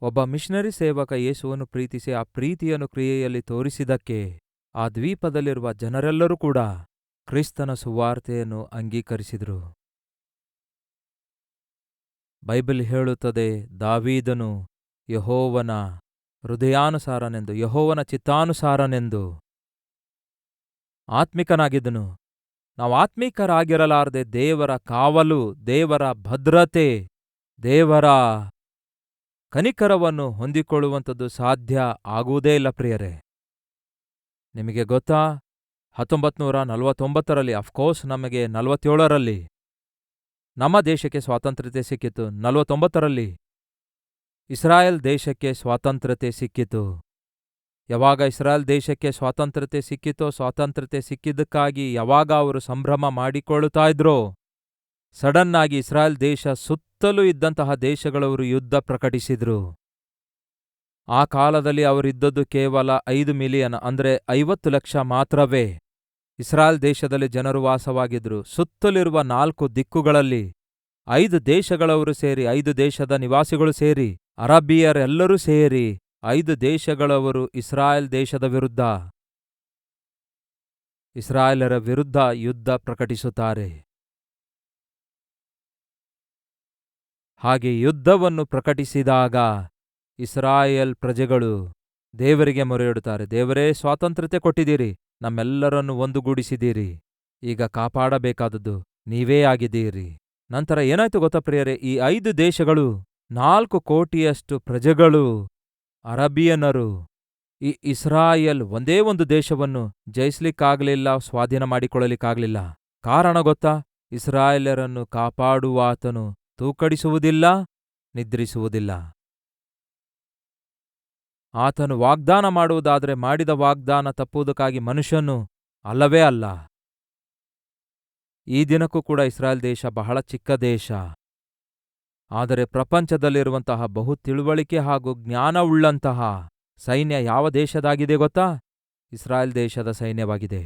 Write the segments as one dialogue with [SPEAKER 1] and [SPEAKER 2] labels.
[SPEAKER 1] ಒಬ್ಬ ಮಿಷನರಿ ಸೇವಕ ಯೇಸುವನ್ನು ಪ್ರೀತಿಸಿ ಆ ಪ್ರೀತಿಯನ್ನು ಕ್ರಿಯೆಯಲ್ಲಿ ತೋರಿಸಿದ್ದಕ್ಕೆ ಆ ದ್ವೀಪದಲ್ಲಿರುವ ಜನರೆಲ್ಲರೂ ಕೂಡ ಕ್ರಿಸ್ತನ ಸುವಾರ್ತೆಯನ್ನು ಅಂಗೀಕರಿಸಿದರು. ಬೈಬಲ್ ಹೇಳುತ್ತದೆ, ದಾವೀದನು ಯೆಹೋವನ ಹೃದಯಾನುಸಾರನೆಂದು, ಯೆಹೋವನ ಚಿತ್ತಾನುಸಾರನೆಂದು ಆತ್ಮಿಕನಾಗಿದ್ದನು. ನಾವು ಆತ್ಮಿಕರಾಗಿರಲಾರದೆ ದೇವರ ಕಾವಲು, ದೇವರ ಭದ್ರತೆ, ದೇವರ ಕನಿಕರವನ್ನು ಹೊಂದಿಕೊಳ್ಳುವಂಥದ್ದು ಸಾಧ್ಯ ಆಗುವುದೇ ಇಲ್ಲ ಪ್ರಿಯರೇ. ನಿಮಗೆ ಗೊತ್ತಾ, 1949ರಲ್ಲಿ, ಅಫ್ಕೋರ್ಸ್ ನಮಗೆ 47ರಲ್ಲಿ ನಮ್ಮ ದೇಶಕ್ಕೆ ಸ್ವಾತಂತ್ರ್ಯತೆ ಸಿಕ್ಕಿತು. 49ರಲ್ಲಿ ಇಸ್ರಾಯೇಲ್ ದೇಶಕ್ಕೆ ಸ್ವಾತಂತ್ರ್ಯತೆ ಸಿಕ್ಕಿತು. ಯಾವಾಗ ಇಸ್ರಾಯೇಲ್ ದೇಶಕ್ಕೆ ಸ್ವಾತಂತ್ರ್ಯತೆ ಸಿಕ್ಕಿತೋ, ಸ್ವಾತಂತ್ರ್ಯತೆ ಸಿಕ್ಕಿದ್ದಕ್ಕಾಗಿ ಯಾವಾಗ ಅವರು ಸಂಭ್ರಮ ಮಾಡಿಕೊಳ್ಳುತ್ತಾ ಇದ್ರೋ, ಸಡನ್ನಾಗಿ ಇಸ್ರಾಯೇಲ್ ದೇಶ ಸುತ್ತಲೂ ಇದ್ದಂತಹ ದೇಶಗಳವರು ಯುದ್ಧ ಪ್ರಕಟಿಸಿದ್ರು. ಆ ಕಾಲದಲ್ಲಿ ಅವರಿದ್ದದ್ದು ಕೇವಲ 5 ಮಿಲಿಯನ್, ಅಂದರೆ 50 ಲಕ್ಷ ಮಾತ್ರವೇ ಇಸ್ರಾಯೇಲ್ ದೇಶದಲ್ಲಿ ಜನರು ವಾಸವಾಗಿದ್ರು. ಸುತ್ತಲಿರುವ 4 ದಿಕ್ಕುಗಳಲ್ಲಿ 5 ದೇಶಗಳವರು ಸೇರಿ, 5 ದೇಶದ ನಿವಾಸಿಗಳು ಸೇರಿ, ಅರಬಿಯರೆಲ್ಲರೂ ಸೇರಿ 5 ದೇಶಗಳವರು ಇಸ್ರಾಯೇಲ್ ದೇಶದ ವಿರುದ್ಧ, ಇಸ್ರಾಯೇಲರ ವಿರುದ್ಧ ಯುದ್ಧ ಪ್ರಕಟಿಸುತ್ತಾರೆ. ಹಾಗೆ ಯುದ್ಧವನ್ನು ಪ್ರಕಟಿಸಿದಾಗ ಇಸ್ರಾಯೇಲ್ ಪ್ರಜೆಗಳು ದೇವರಿಗೆ ಮೊರೆಯಿಡುತ್ತಾರೆ, ದೇವರೇ, ಸ್ವಾತಂತ್ರ್ಯತೆ ಕೊಟ್ಟಿದ್ದೀರಿ, ನಮ್ಮೆಲ್ಲರನ್ನು ಒಂದುಗೂಡಿಸಿದ್ದೀರಿ, ಈಗ ಕಾಪಾಡಬೇಕಾದದ್ದು ನೀವೇ ಆಗಿದ್ದೀರಿ. ನಂತರ ಏನಾಯ್ತು ಗೊತ್ತಾ ಪ್ರಿಯರೇ, ಈ 5 ದೇಶಗಳು, 4 ಕೋಟಿಯಷ್ಟು ಪ್ರಜೆಗಳು, ಅರಬಿಯನ್ನರು, ಈ ಇಸ್ರಾಯೇಲ್ ಒಂದೇ ಒಂದು ದೇಶವನ್ನು ಜಯಿಸ್ಲಿಕ್ಕಾಗಲಿಲ್ಲ, ಸ್ವಾಧೀನ ಮಾಡಿಕೊಳ್ಳಲಿಕ್ಕಾಗಲಿಲ್ಲ. ಕಾರಣ ಗೊತ್ತಾ? ಇಸ್ರಾಯೇಲರನ್ನು ಕಾಪಾಡುವಾತನು ತೂಕಡಿಸುವುದಿಲ್ಲ, ನಿದ್ರಿಸುವುದಿಲ್ಲ. ಆತನು ವಾಗ್ದಾನ ಮಾಡುವುದಾದರೆ ಮಾಡಿದ ವಾಗ್ದಾನ ತಪ್ಪುವುದಕ್ಕಾಗಿ ಮನುಷ್ಯನು ಅಲ್ಲವೇ ಅಲ್ಲ. ಈ ದಿನಕ್ಕೂ ಕೂಡ ಇಸ್ರಾಯೇಲ್ ದೇಶ ಬಹಳ ಚಿಕ್ಕ ದೇಶ. ಆದರೆ ಪ್ರಪಂಚದಲ್ಲಿರುವಂತಹ ಬಹು ತಿಳುವಳಿಕೆ ಹಾಗೂ ಜ್ಞಾನವುಳ್ಳಂತಹ ಸೈನ್ಯ ಯಾವ ದೇಶದಾಗಿದೆ ಗೊತ್ತಾ? ಇಸ್ರಾಯೇಲ್ ದೇಶದ ಸೈನ್ಯವಾಗಿದೆ.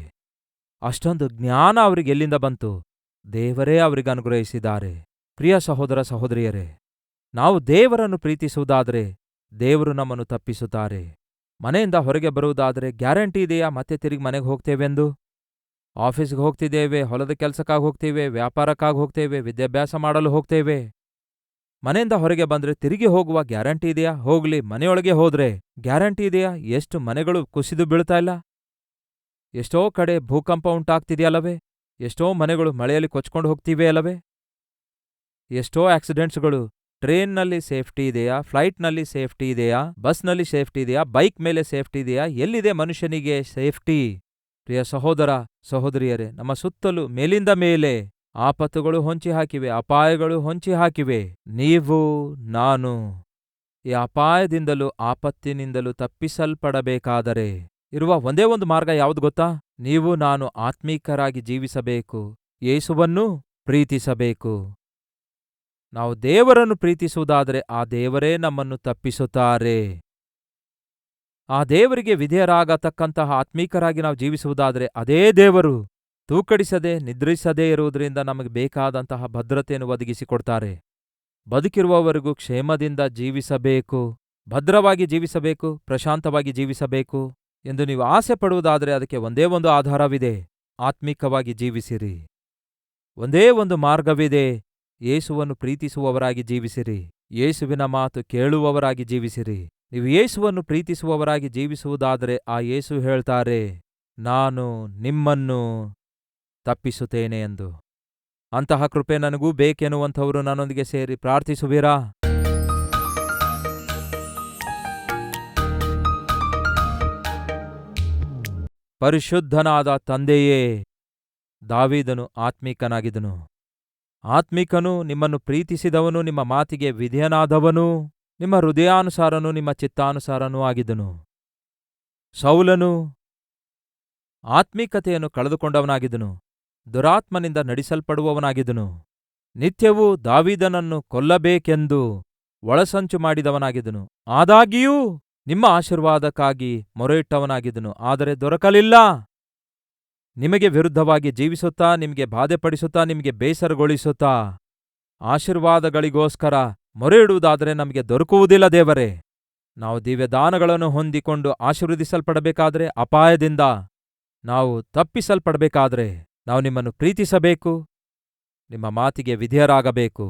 [SPEAKER 1] ಅಷ್ಟೊಂದು ಜ್ಞಾನ ಅವರಿಗೆ ಎಲ್ಲಿಂದ ಬಂತು? ದೇವರೇ ಅವರಿಗೆ ಅನುಗ್ರಹಿಸಿದ್ದಾರೆ. ಪ್ರಿಯ ಸಹೋದರ ಸಹೋದರಿಯರೇ, ನಾವು ದೇವರನ್ನು ಪ್ರೀತಿಸುವುದಾದರೆ ದೇವರು ನಮ್ಮನ್ನು ತಪ್ಪಿಸುತ್ತಾರೆ. ಮನೆಯಿಂದ ಹೊರಗೆ ಬರುವುದಾದರೆ ಗ್ಯಾರಂಟಿ ಇದೆಯಾ ಮತ್ತೆ ತಿರುಗಿ ಮನೆಗೆ ಹೋಗ್ತೇವೆಂದು? ಆಫೀಸ್ಗೆ ಹೋಗ್ತಿದ್ದೇವೆ, ಹೊಲದ ಕೆಲಸಕ್ಕಾಗಿ ಹೋಗ್ತೇವೆ, ವ್ಯಾಪಾರಕ್ಕಾಗಿ ಹೋಗ್ತೇವೆ, ವಿದ್ಯಾಭ್ಯಾಸ ಮಾಡಲು ಹೋಗ್ತೇವೆ. ಮನೆಯಿಂದ ಹೊರಗೆ ಬಂದ್ರೆ ತಿರುಗಿ ಹೋಗುವ ಗ್ಯಾರಂಟಿ ಇದೆಯಾ? ಹೋಗ್ಲಿ, ಮನೆಯೊಳಗೆ ಹೋದ್ರೆ ಗ್ಯಾರಂಟಿ ಇದೆಯಾ? ಎಷ್ಟು ಮನೆಗಳು ಕುಸಿದು ಬೀಳ್ತಾ ಇಲ್ಲ? ಎಷ್ಟೋ ಕಡೆ ಭೂಕಂಪ ಉಂಟಾಗ್ತಿದೆಯಲ್ಲವೇ? ಎಷ್ಟೋ ಮನೆಗಳು ಮಳೆಯಲ್ಲಿ ಕೊಚ್ಕೊಂಡು ಹೋಗ್ತಿವೆ ಅಲ್ಲವೇ? ಎಷ್ಟೋ ಆಕ್ಸಿಡೆಂಟ್ಸ್ಗಳು. ಟ್ರೇನ್ನಲ್ಲಿ ಸೇಫ್ಟಿ ಇದೆಯಾ? ಫ್ಲೈಟ್ನಲ್ಲಿ ಸೇಫ್ಟಿ ಇದೆಯಾ? ಬಸ್ನಲ್ಲಿ ಸೇಫ್ಟಿ ಇದೆಯಾ? ಬೈಕ್ ಮೇಲೆ ಸೇಫ್ಟಿ ಇದೆಯಾ? ಎಲ್ಲಿದೆ ಮನುಷ್ಯನಿಗೆ ಸೇಫ್ಟಿ? ಪ್ರಿಯ ಸಹೋದರ ಸಹೋದರಿಯರೇ, ನಮ್ಮ ಸುತ್ತಲೂ ಮೇಲಿಂದ ಮೇಲೆ ಆಪತ್ತುಗಳು ಹೊಂಚಿ ಹಾಕಿವೆ, ಅಪಾಯಗಳು ಹೊಂಚಿ ಹಾಕಿವೆ. ನೀವು ನಾನು ಈ ಅಪಾಯದಿಂದಲೂ ಆಪತ್ತಿನಿಂದಲೂ ತಪ್ಪಿಸಲ್ಪಡಬೇಕಾದರೆ ಇರುವ ಒಂದೇ ಒಂದು ಮಾರ್ಗ ಯಾವುದು ಗೊತ್ತಾ? ನೀವು ನಾನು ಆತ್ಮೀಕರಾಗಿ ಜೀವಿಸಬೇಕು, ಯೇಸುವನ್ನು ಪ್ರೀತಿಸಬೇಕು. ನಾವು ದೇವರನ್ನು ಪ್ರೀತಿಸುವುದಾದರೆ ಆ ದೇವರೇ ನಮ್ಮನ್ನು ತಪ್ಪಿಸುತ್ತಾರೆ. ಆ ದೇವರಿಗೆ ವಿಧೇಯರಾಗತಕ್ಕಂತಹ ಆತ್ಮೀಕರಾಗಿ ನಾವು ಜೀವಿಸುವುದಾದರೆ ಅದೇ ದೇವರು ತೂಕಡಿಸದೆ ನಿದ್ರಿಸದೇ ಇರುವುದರಿಂದ ನಮಗೆ ಬೇಕಾದಂತಹ ಭದ್ರತೆಯನ್ನು ಒದಗಿಸಿಕೊಡ್ತಾರೆ. ಬದುಕಿರುವವರೆಗೂ ಕ್ಷೇಮದಿಂದ ಜೀವಿಸಬೇಕು, ಭದ್ರವಾಗಿ ಜೀವಿಸಬೇಕು, ಪ್ರಶಾಂತವಾಗಿ ಜೀವಿಸಬೇಕು ಎಂದು ನೀವು ಆಸೆ ಪಡುವುದಾದರೆ ಅದಕ್ಕೆ ಒಂದೇ ಒಂದು ಆಧಾರವಿದೆ, ಆತ್ಮಿಕವಾಗಿ ಜೀವಿಸಿರಿ. ಒಂದೇ ಒಂದು ಮಾರ್ಗವಿದೆ, ಯೇಸುವನ್ನು ಪ್ರೀತಿಸುವವರಾಗಿ ಜೀವಿಸಿರಿ, ಯೇಸುವಿನ ಮಾತು ಕೇಳುವವರಾಗಿ ಜೀವಿಸಿರಿ. ನೀವು ಯೇಸುವನ್ನು ಪ್ರೀತಿಸುವವರಾಗಿ ಜೀವಿಸುವುದಾದರೆ ಆ ಯೇಸು ಹೇಳ್ತಾರೆ, ನಾನು ನಿಮ್ಮನ್ನು ತಪ್ಪಿಸುತ್ತೇನೆ ಎಂದು. ಅಂತಹ ಕೃಪೆ ನನಗೂ ಬೇಕೆನ್ನುವಂಥವರು ನನ್ನೊಂದಿಗೆ ಸೇರಿ ಪ್ರಾರ್ಥಿಸುವಿರಾ? ಪರಿಶುದ್ಧನಾದ ತಂದೆಯೇ, ದಾವೀದನು ಆತ್ಮೀಕನಾಗಿದ್ದನು. ಆತ್ಮಿಕನು, ನಿಮ್ಮನ್ನು ಪ್ರೀತಿಸಿದವನು, ನಿಮ್ಮ ಮಾತಿಗೆ ವಿಧೇಯನಾದವನು, ನಿಮ್ಮ ಹೃದಯಾನುಸಾರನೂ ನಿಮ್ಮ ಚಿತ್ತಾನುಸಾರನೂ ಆಗಿದ್ದನು. ಸೌಲನು ಆತ್ಮೀಕತೆಯನ್ನು ಕಳೆದುಕೊಂಡವನಾಗಿದ್ದನು, ದುರಾತ್ಮನಿಂದ ನಡೆಸಲ್ಪಡುವವನಾಗಿದ್ದನು. ನಿತ್ಯವೂ ದಾವೀದನನ್ನು ಕೊಲ್ಲಬೇಕೆಂದು ಒಳಸಂಚು ಮಾಡಿದವನಾಗಿದ್ದನು. ಆದಾಗ್ಯೂ ನಿಮ್ಮ ಆಶೀರ್ವಾದಕ್ಕಾಗಿ ಮೊರೆಯಿಟ್ಟವನಾಗಿದ್ದನು, ಆದರೆ ದೊರಕಲಿಲ್ಲ. ನಿಮಗೆ ವಿರುದ್ಧವಾಗಿ ಜೀವಿಸುತ್ತಾ, ನಿಮಗೆ ಬಾಧೆಪಡಿಸುತ್ತಾ, ನಿಮಗೆ ಬೇಸರಗೊಳಿಸುತ್ತಾ ಆಶೀರ್ವಾದಗಳಿಗೋಸ್ಕರ ಮೊರೆಯಿಡುವುದಾದರೆ ನಮಗೆ ದೊರಕುವುದಿಲ್ಲ ದೇವರೇ. ನಾವು ದಿವ್ಯದಾನಗಳನ್ನು ಹೊಂದಿಕೊಂಡು ಆಶೀರ್ವದಿಸಲ್ಪಡಬೇಕಾದ್ರೆ, ಅಪಾಯದಿಂದ ನಾವು ತಪ್ಪಿಸಲ್ಪಡಬೇಕಾದ್ರೆ ನಾವು ನಿಮ್ಮನ್ನು ಪ್ರೀತಿಸಬೇಕು, ನಿಮ್ಮ ಮಾತಿಗೆ ವಿಧೇಯರಾಗಬೇಕು,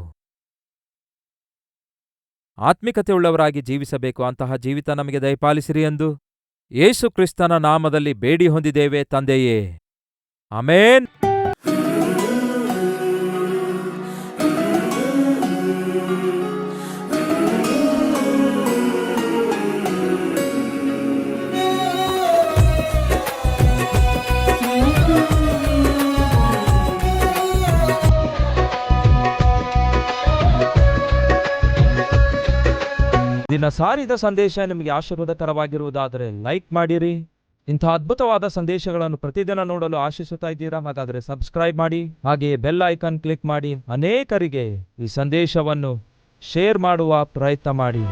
[SPEAKER 1] ಆತ್ಮಿಕತೆಯುಳ್ಳವರಾಗಿ ಜೀವಿಸಬೇಕು. ಅಂತಹ ಜೀವಿತ ನಮಗೆ ದಯಪಾಲಿಸಿರಿ ಎಂದು ಯೇಸು ಕ್ರಿಸ್ತನ ನಾಮದಲ್ಲಿ ಬೇಡಿ ಹೊಂದಿದ್ದೇವೆ ತಂದೆಯೇ, ಆಮೇನ್. ದಿನ ಸಾರಿದ ಸಂದೇಶ ನಿಮಗೆ ಆಶೀರ್ವಾದಕರವಾಗಿರುವುದಾದರೆ ಲೈಕ್ ಮಾಡಿರಿ. ಇಂಥ ಅದ್ಭುತವಾದ ಸಂದೇಶಗಳನ್ನು ಪ್ರತಿದಿನ ನೋಡಲು ಆಶಿಸುತ್ತಾ ಇದ್ದೀರಾ? ಹಾಗಾದರೆ ಸಬ್ಸ್ಕ್ರೈಬ್ ಮಾಡಿ, ಹಾಗೆಯೇ ಬೆಲ್ ಐಕಾನ್ ಕ್ಲಿಕ್ ಮಾಡಿ ಅನೇಕರಿಗೆ ಈ ಸಂದೇಶವನ್ನು ಶೇರ್ ಮಾಡುವ ಪ್ರಯತ್ನ ಮಾಡಿ.